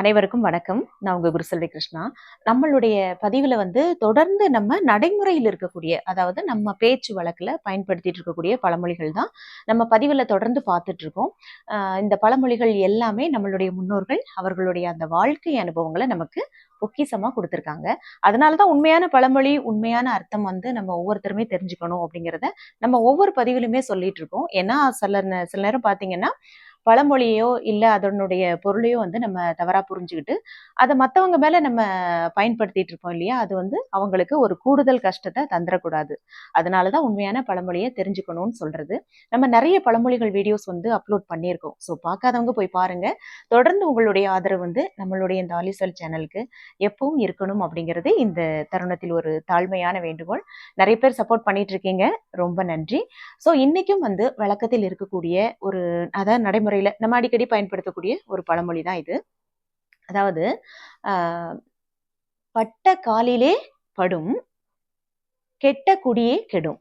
அனைவருக்கும் வணக்கம். நான் உங்க குருசெல்வி கிருஷ்ணா. நம்மளுடைய பதிவுல தொடர்ந்து நம்ம நடைமுறையில் இருக்கக்கூடிய, அதாவது நம்ம பேச்சு வழக்குல பயன்படுத்திட்டு இருக்கக்கூடிய பழமொழிகள் தான் நம்ம பதிவுல தொடர்ந்து பார்த்துட்டு இருக்கோம். இந்த பழமொழிகள் எல்லாமே நம்மளுடைய முன்னோர்கள் அவர்களுடைய அந்த வாழ்க்கை அனுபவங்களை நமக்கு பொக்கிஷமா கொடுத்துருக்காங்க. அதனாலதான் உண்மையான பழமொழி, உண்மையான அர்த்தம் நம்ம ஒவ்வொருத்தருமே தெரிஞ்சுக்கணும் அப்படிங்கிறத நம்ம ஒவ்வொரு பதிவிலுமே சொல்லிட்டு இருக்கோம். ஏன்னா சில நேரம் பாத்தீங்கன்னா பழமொழியோ இல்ல அதனுடைய பொருளையோ நம்ம தவறா புரிஞ்சுக்கிட்டு அதை மத்தவங்க மேல நம்ம பயன்படுத்திட்டு இருப்போம் இல்லையா? அது அவங்களுக்கு ஒரு கூடுதல் கஷ்டத்தை தந்துடக்கூடாது. அதனாலதான் உண்மையான பழமொழியை தெரிஞ்சுக்கணும்னு சொல்றது. நம்ம நிறைய பழமொழிகள் வீடியோஸ் அப்லோட் பண்ணியிருக்கோம். ஸோ பார்க்காதவங்க போய் பாருங்க. தொடர்ந்து உங்களுடைய ஆதரவு நம்மளுடைய இந்த ஆலிசல் சேனலுக்கு எப்பவும் இருக்கணும் அப்படிங்கிறது இந்த தருணத்தில் ஒரு தாழ்மையான வேண்டுகோள். நிறைய பேர் சப்போர்ட் பண்ணிட்டு இருக்கீங்க, ரொம்ப நன்றி. ஸோ இன்னைக்கும் வழக்கத்தில் இருக்கக்கூடிய ஒரு, அதாவது நடைமுறையில நம்ம அடிக்கடி பயன்படுத்தக்கூடிய ஒரு பழமொழி தான் இது. அதாவது பட்ட காலிலே படும், கெட்ட குடியே கெடும்.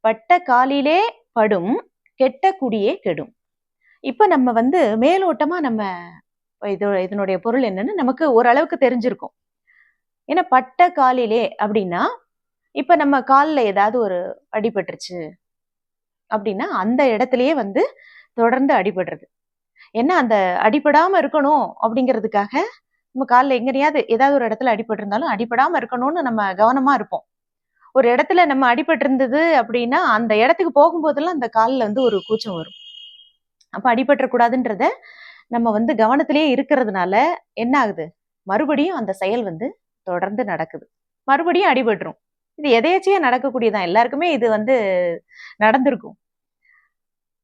பட்ட காலிலே படும், கெட்ட குடியே கெடும். இப்ப நம்ம மேலோட்டமா நம்ம இதனுடைய பொருள் என்னன்னு நமக்கு ஓரளவுக்கு தெரிஞ்சிருக்கும். ஏன்னா பட்ட காலிலே அப்படின்னா, இப்ப நம்ம காலில் ஏதாவது ஒரு அடிபட்டுருச்சு அப்படின்னா அந்த இடத்துலயே தொடர்ந்து அடிபடுறது. ஏன்னா அந்த அடிபடாம இருக்கணும் அப்படிங்கிறதுக்காக நம்ம காலில் எங்கனையாவது ஏதாவது ஒரு இடத்துல அடிபட்டு இருந்தாலும் அடிபடாம இருக்கணும்னு நம்ம கவனமா இருப்போம். ஒரு இடத்துல நம்ம அடிபட்டு இருந்தது அப்படின்னா அந்த இடத்துக்கு போகும்போதெல்லாம் அந்த காலில் ஒரு கூச்சம் வரும். அப்ப அடிபட்டுறக்கூடாதுன்றத நம்ம கவனத்திலேயே இருக்கிறதுனால என்ன ஆகுது, மறுபடியும் அந்த செயல் தொடர்ந்து நடக்குது, மறுபடியும் அடிபட்டுரும். இது எதேச்சையா நடக்கக்கூடியதான், எல்லாருக்குமே இது நடந்திருக்கும்.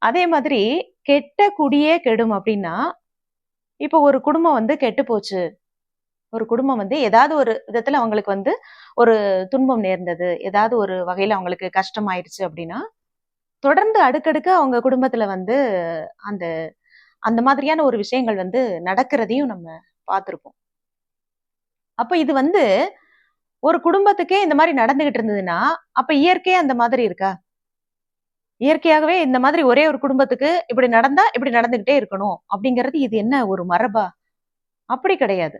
அதே மாதிரி கெட்ட குடியே கெடும் அப்படின்னா, இப்போ ஒரு குடும்பம் கெட்டு போச்சு, ஒரு குடும்பம் ஏதாவது ஒரு விதத்துல அவங்களுக்கு ஒரு துன்பம் நேர்ந்தது, ஏதாவது ஒரு வகையில அவங்களுக்கு கஷ்டமாயிருச்சு அப்படின்னா தொடர்ந்து அடுக்கடுக்க அவங்க குடும்பத்துல அந்த அந்த மாதிரியான ஒரு விஷயங்கள் நடக்கிறதையும் நம்ம பார்த்திருப்போம். அப்ப இது ஒரு குடும்பத்துக்கே இந்த மாதிரி நடந்துகிட்டு இருந்ததுன்னா அப்ப இயற்கையே அந்த மாதிரி இருக்கா? இயற்கையாகவே இந்த மாதிரி ஒரே ஒரு குடும்பத்துக்கு இப்படி நடந்தா இப்படி நடந்துகிட்டே இருக்கணும் அப்படிங்கிறது இது என்ன ஒரு மரபா? அப்படி கிடையாது.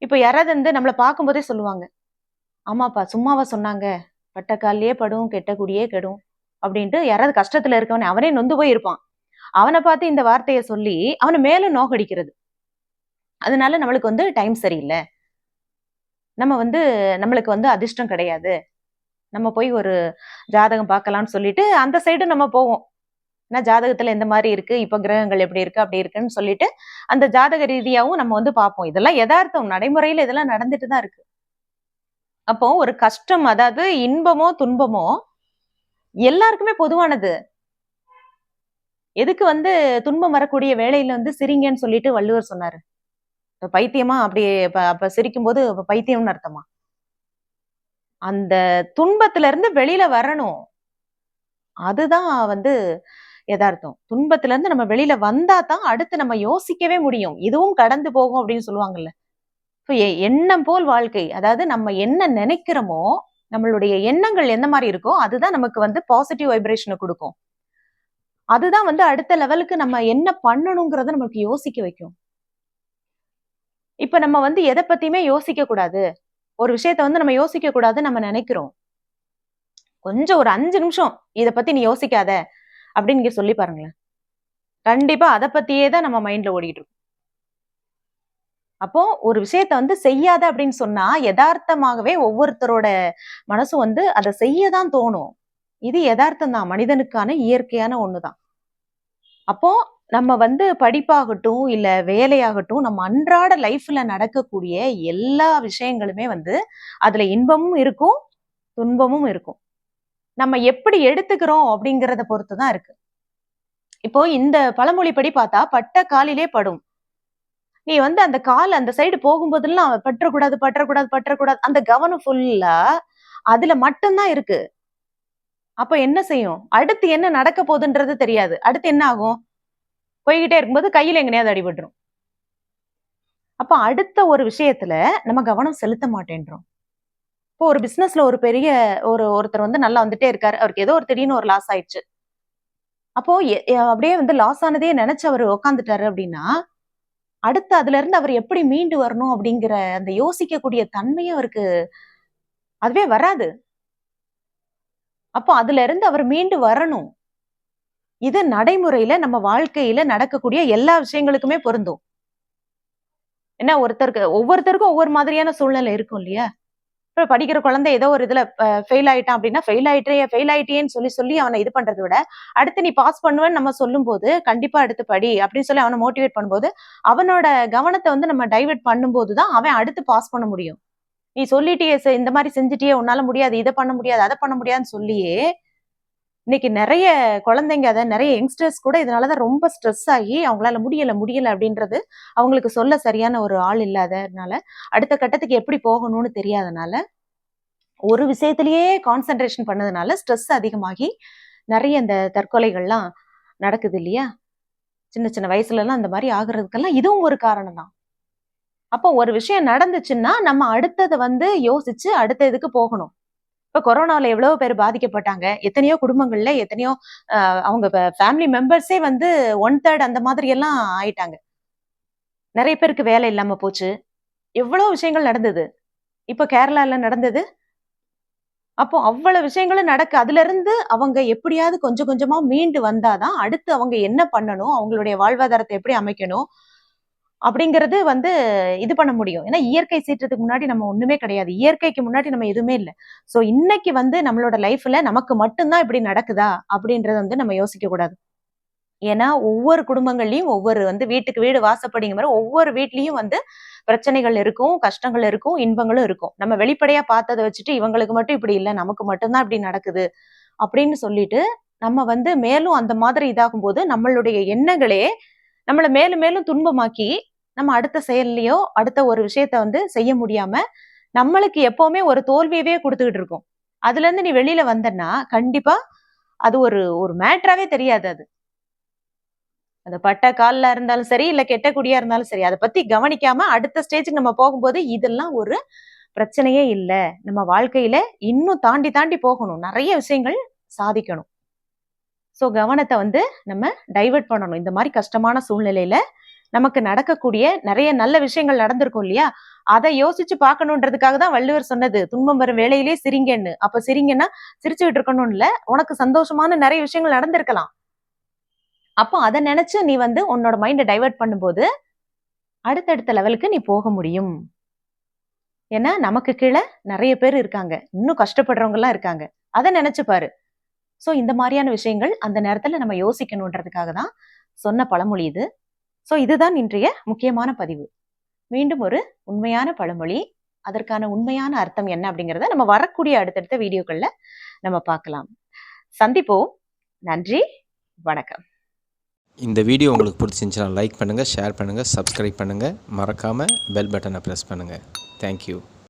இப்ப யாராவது நம்மளை பார்க்கும்போதே சொல்லுவாங்க, ஆமாப்பா சும்மாவா சொன்னாங்க, பட்ட காலிலே படும் கெட்ட குடியே கெடும் அப்படின்ட்டு. யாராவது கஷ்டத்துல இருக்கவனே, அவனே நொந்து போய் இருப்பான், அவனை பார்த்து இந்த வார்த்தையை சொல்லி அவனை மேலும் நோகடிக்கிறது. அதனால நம்மளுக்கு டைம் சரியில்லை, நம்ம நம்மளுக்கு அதிர்ஷ்டம் கிடையாது, நம்ம போய் ஒரு ஜாதகம் பார்க்கலாம்னு சொல்லிட்டு அந்த சைடு நம்ம போவோம். ஏன்னா ஜாதகத்துல எந்த மாதிரி இருக்கு, இப்ப கிரகங்கள் எப்படி இருக்கு அப்படி இருக்குன்னு சொல்லிட்டு அந்த ஜாதக ரீதியாவும் நம்ம பார்ப்போம். இதெல்லாம் யதார்த்தம், நடைமுறையில இதெல்லாம் நடந்துட்டு தான் இருக்கு. அப்போ ஒரு கஷ்டம், அதாவது இன்பமோ துன்பமோ எல்லாருக்குமே பொதுவானது. எதுக்கு துன்பம் வரக்கூடிய வேளையில சிரிங்கன்னு சொல்லிட்டு வள்ளுவர் சொன்னாரு? பைத்தியமா? அப்படி அப்ப சிரிக்கும் போது பைத்தியம்னு அர்த்தமா? அந்த துன்பத்துல இருந்து வெளியில வரணும், அதுதான் யதார்த்தம். துன்பத்துல இருந்து நம்ம வெளியில வந்தா தான் அடுத்து நம்ம யோசிக்கவே முடியும். இதுவும் கடந்து போகும் அப்படின்னு சொல்லுவாங்கல்ல. எண்ணம் போல் வாழ்க்கை. அதாவது நம்ம என்ன நினைக்கிறோமோ, நம்மளுடைய எண்ணங்கள் எந்த மாதிரி இருக்கோ அதுதான் நமக்கு பாசிட்டிவ் வைப்ரேஷனை கொடுக்கும். அதுதான் அடுத்த லெவலுக்கு நம்ம என்ன பண்ணணுங்கிறத நமக்கு யோசிக்க வைக்கும். இப்ப நம்ம எதை பத்தியுமே யோசிக்க கூடாது, ஒரு விஷயத்த நம்ம யோசிக்க கூடாதுன்னு நம்ம நினைக்கிறோம். கொஞ்சம் ஒரு 5 நிமிஷம் இதை பத்தி நீ யோசிக்காத அப்படின்னு நீங்க சொல்லி பாருங்களேன், கண்டிப்பா அதை பத்தியே தான் நம்ம மைண்ட்ல ஓடிட்டு இருக்கும். அப்போ ஒரு விஷயத்த செய்யாத அப்படின்னு சொன்னா யதார்த்தமாகவே ஒவ்வொருத்தரோட மனசும் அதை செய்யதான் தோணும். இது யதார்த்தம் தான், மனிதனுக்கான இயற்கையான ஒண்ணுதான். அப்போ நம்ம படிப்பாகட்டும் இல்ல வேலையாகட்டும், நம்ம அன்றாட லைஃப்ல நடக்கக்கூடிய எல்லா விஷயங்களுமே அதுல இன்பமும் இருக்கும் துன்பமும் இருக்கும். நம்ம எப்படி எடுத்துக்கிறோம் அப்படிங்கிறத பொறுத்துதான் இருக்கு. இப்போ இந்த பழமொழிப்படி பார்த்தா பட்ட காலிலே படும். நீ அந்த கால் அந்த சைடு போகும்போதெல்லாம் பற்றக்கூடாது பற்றக்கூடாது பற்றக்கூடாது, அந்த கவனம் ஃபுல்லா அதுல மட்டும்தான் இருக்கு. அப்ப என்ன செய்யும், அடுத்து என்ன நடக்க போகுதுன்றது தெரியாது. அடுத்து என்ன ஆகும், போய்கிட்டே இருக்கும்போது கையில எங்கனையாவது அடிபட்டுரும். அப்ப அடுத்த ஒரு விஷயத்துல நம்ம கவனம் செலுத்த மாட்டேன்றோம். இப்போ ஒரு பிசினஸ்ல ஒரு பெரிய ஒருத்தர் நல்லா வந்துட்டே இருக்காரு, அவருக்கு ஏதோ ஒரு திடீர்னு ஒரு லாஸ் ஆயிடுச்சு. அப்போ அப்படியே லாஸ் ஆனதே நினைச்சு அவர் உட்காந்துட்டாரு அப்படின்னா அடுத்து அதுல இருந்து அவர் எப்படி மீண்டு வரணும் அப்படிங்கிற அந்த யோசிக்கக்கூடிய தன்மையும் அவருக்கு அதுவே வராது. அப்போ அதுல இருந்து அவர் மீண்டு வரணும். இது நடைமுறையில நம்ம வாழ்க்கையில நடக்கக்கூடிய எல்லா விஷயங்களுக்குமே பொருந்தும். ஏன்னா ஒவ்வொருத்தருக்கும் ஒவ்வொரு மாதிரியான சூழ்நிலை இருக்கும் இல்லையா? இப்ப படிக்கிற குழந்தை ஏதோ ஒரு இதுல ஃபெயில் ஆயிட்டான் அப்படின்னா, ஃபெயில் ஆயிட்டியேன்னு சொல்லி சொல்லி அவனை இது பண்றத விட, அடுத்து நீ பாஸ் பண்ணுவேன்னு நம்ம சொல்லும்போது, கண்டிப்பா அடுத்து படி அப்படின்னு சொல்லி அவன மோட்டிவேட் பண்ணும்போது, அவனோட கவனத்த வந்து நம்ம டைவர்ட் பண்ணும்போது தான் அவன் அடுத்து பாஸ் பண்ண முடியும். நீ சொல்லிட்டியே இந்த மாரி செஞ்சுட்டியே, உன்னால முடியாது, இத பண்ண முடியாது, அத பண்ண முடியாதுன்னு சொல்லியே, இன்னைக்கு நெறைய குழந்தைங்க நெறைய யங்ஸ்டர்ஸ் கூட இதனால தான் ரொம்ப ஸ்ட்ரெஸ் ஆகி, அவங்களால முடியல அப்படின்றது அவங்களுக்கு சொல்ல சரியான ஒரு ஆள் இல்லாதனால, அடுத்த கட்டத்துக்கு எப்படி போகணும்னு தெரியாதனால, ஒரு விஷயத்திலேயே கான்சன்ட்ரேஷன் பண்ணதுனால ஸ்ட்ரெஸ் அதிகமாகி, நெறைய இந்த தற்கொலைகள்லாம் நடக்குது இல்லையா? சின்ன சின்ன வயசுலலாம் அந்த மாரி ஆகுறதுக்கெல்லாம் இதுவும் ஒரு காரணம் தான். அப்போ ஒரு விஷயம் நடந்துச்சுன்னா, நம்ம அடுத்தத வந்து யோசிச்சு அடுத்த இதுக்கு போகணும். இப்ப கொரோனால எவ்வளவோ பேர் பாதிக்கப்பட்டாங்க. எத்தனையோ குடும்பங்கள்ல எத்தனையோ அவங்க ஃபேமிலி மெம்பர்ஸே வந்து 1/3 அந்த மாதிரி எல்லாம் ஆயிட்டாங்க. நெறைய பேருக்கு வேலை இல்லாம போச்சு. எவ்வளோ விஷயங்கள் நடந்தது. இப்ப கேரளால நடந்தது. அப்போ அவ்வளவு விஷயங்களும் நடக்கு. அதிலிருந்து அவங்க எப்படியாவது கொஞ்சம் கொஞ்சமா மீண்டு வந்தா தான், அடுத்து அவங்க என்ன பண்ணணும்? அவங்களுடைய வாழ்வாதாரத்த எப்படி அமைக்கணும்? அப்படிங்கிறது வந்து இது பண்ண முடியும். ஏன்னா இயற்கை சீற்றத்துக்கு முன்னாடி நம்ம ஒண்ணுமே கிடையாது. இயற்கைக்கு முன்னாடி நம்ம எதுவுமே இல்ல. சோ இன்னைக்கு வந்து நம்மளோட லைஃப்ல நமக்கு மட்டும் தான் இப்படி நடக்குதா? அப்படின்றத வந்து நம்ம யோசிக்க கூடாது. ஏன்னா ஒவ்வொரு குடும்பங்கள்லயும் ஒவ்வொரு வந்து வீட்டுக்கு வீடு வாசப்படிங்கிற மாரி ஒவ்வொரு வீட்லயும் வந்து பிரச்சனைகள் இருக்கும், கஷ்டங்கள் இருக்கும், இன்பங்களும் இருக்கும். நம்ம வெளிப்படையா பார்த்தத வச்சுட்டு இவங்களுக்கு மட்டும் இப்படி இல்ல, நமக்கு மட்டும் தான் இப்படி நடக்குது அப்படின்னு சொல்லிட்டு, நம்ம வந்து மேலும் அந்த மாதிரி இதாகும்போது நம்மளுடைய எண்ணங்களே நம்மள மேலும் மேலும் துன்பமாக்கி, நம்ம அடுத்த செயல்லயோ, அடுத்த ஒரு விஷயத்த வந்து செய்ய முடியாம, நம்மளுக்கு எப்பவுமே ஒரு தோல்வியவே குடுத்துக்கிட்டு இருக்கும். அதுலருந்து நீ வெளில வந்தன்னா, கண்டிப்பா அது ஒரு ஒரு மேட்டராவே தெரியாது அது. அது பட்ட கால்ல இருந்தாலும் சரி, இல்ல கெட்ட குடியா இருந்தாலும் சரி, அத பத்தி கவனிக்காம அடுத்த ஸ்டேஜ்க்கு நம்ம போகும்போது, இதெல்லாம் ஒரு பிரச்சனையே இல்ல. நம்ம வாழ்க்கையில இன்னும் தாண்டி தாண்டி போகணும். நெறைய விஷயங்கள் சாதிக்கணும். சோ கவனத்த வந்து நம்ம டைவர்ட் பண்ணணும். இந்த மாரி கஷ்டமான சூழ்நிலையில நமக்கு நடக்கக்கூடிய நெறைய நல்ல விஷயங்கள் நடந்திருக்கும் இல்லையா? அத யோசிச்சு பார்க்கணுன்றதுக்காக தான் வள்ளுவர் சொன்னது. "துன்பம் வரும் வேளையிலே சிரிங்கன்னு." அப்ப சிரிங்கன்னா, சிரிச்சுக்கிட்டு இருக்கணும்னு இல்ல. உனக்கு சந்தோஷமான நெறைய விஷயங்கள் நடந்திருக்கலாம். அப்போ அத நெனச்சு நீ வந்து உன்னோட மைண்ட டைவர்ட் பண்ணும்போது, அடுத்தடுத்த லெவலுக்கு நீ போக முடியும். ஏன்னா, நமக்கு கீழ நெறைய பேர் இருக்காங்க. இன்னும் கஷ்டப்படுறவங்கலாம் இருக்காங்க. அத நெனச்சு பாரு. சோ இந்த மாரியான விஷயங்கள் அந்த நேரத்துல நம்ம யோசிக்கணுன்றதுக்காக தான் சொன்ன பழமொழி இது. சோ இதுதான் இன்றைய முக்கியமான பதிவு. மீண்டும் ஒரு உண்மையான பழமொழி, அதற்கான உண்மையான அர்த்தம் என்ன அப்படிங்கிறத நம்ம வரக்கூடிய அடுத்தடுத்த வீடியோக்கள்ல நம்ம பார்க்கலாம். சந்திப்போம். நன்றி. வணக்கம். இந்த வீடியோ உங்களுக்கு பிடிச்சிருந்துச்சுன்னா லைக் பண்ணுங்கள், ஷேர் பண்ணுங்கள், சப்ஸ்கிரைப் பண்ணுங்கள். மறக்காமல் பெல் பட்டனை ப்ரெஸ் பண்ணுங்கள். தேங்க்யூ.